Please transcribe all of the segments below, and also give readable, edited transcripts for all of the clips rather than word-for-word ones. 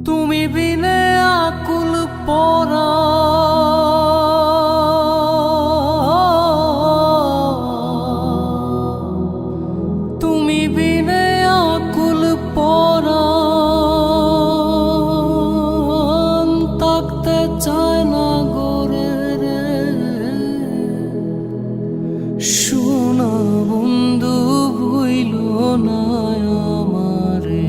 তুমি বিনে আকুল পরা তুমি বিনে আকুল পরা থাকতে চায় না গোরে রে শোনা বন্ধু ভুইল না আমারে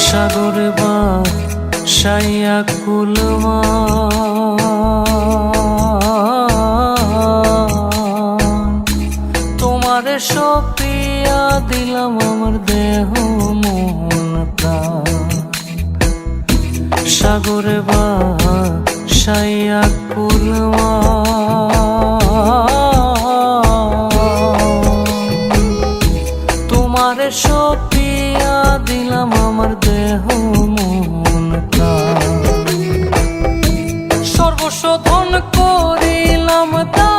সাগর বা সাইয়া কুলমা তোমারে সপিয়া দিলাম আমার দেহ মন প্রাণ সাগর বা সাইয়া কুলমা তোমারে সপিয়া দিলাম আমার দেহ মন প্রাণ সর্বস্ব ধন করিলাম দান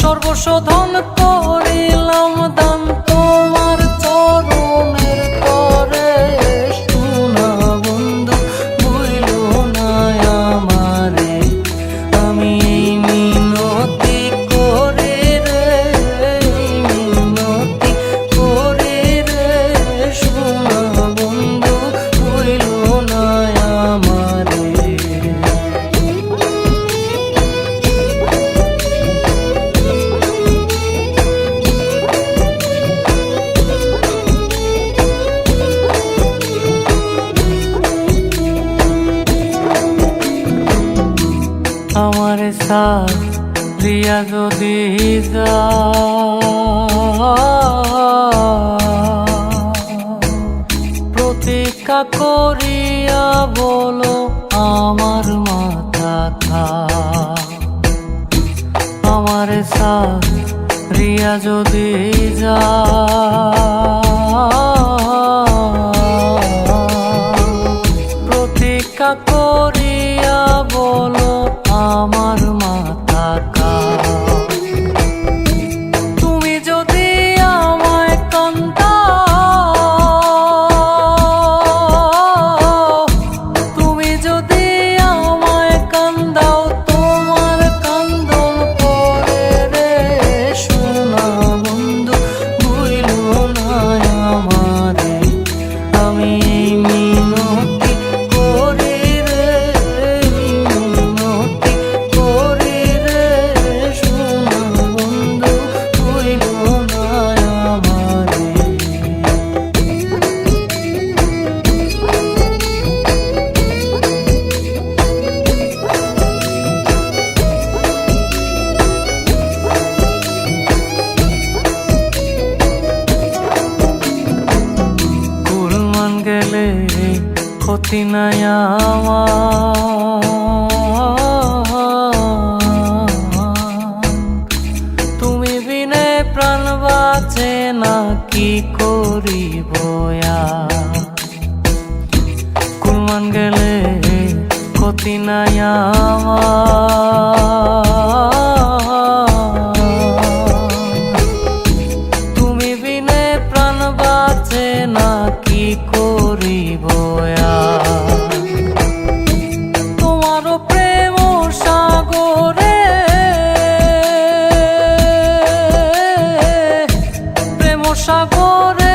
সর্বস্ব ধন করিলাম দান তোমার চরণের তরে শোনা বন্ধু ভুইল না আমারে আমি মিনতি করে রে মিনতি করে রে শোনা বন্ধু ভুইল না আমারে আমার সাথিয়া যদি প্রতীক্ষা করিয়া বলো আমার মাথা খা আমার সাথিয়া যদি প্রতীক্ষা করিয়া বলো আমার মাথা কা তুমি যদি আমায় কান্দাও তুমি যদি আমায় কান্দাও তোমার কান্দন পরে রে শোনা বন্ধু ভুইল না আমারে আমি মিনতি করে রে মিনতি করে রে শোনা বন্ধু ভুইল না আমারে কুলমান গেলে ক্ষতি নাই আমার তুমি বিনে প্রাণ বাঁচে না কি করিব কুলমান গেলে ক্ষতি নাই আমার তুমি বিনে প্রাণ বাঁচে না কি করিব তোমার প্রেম সাগরে প্রেম সাগরে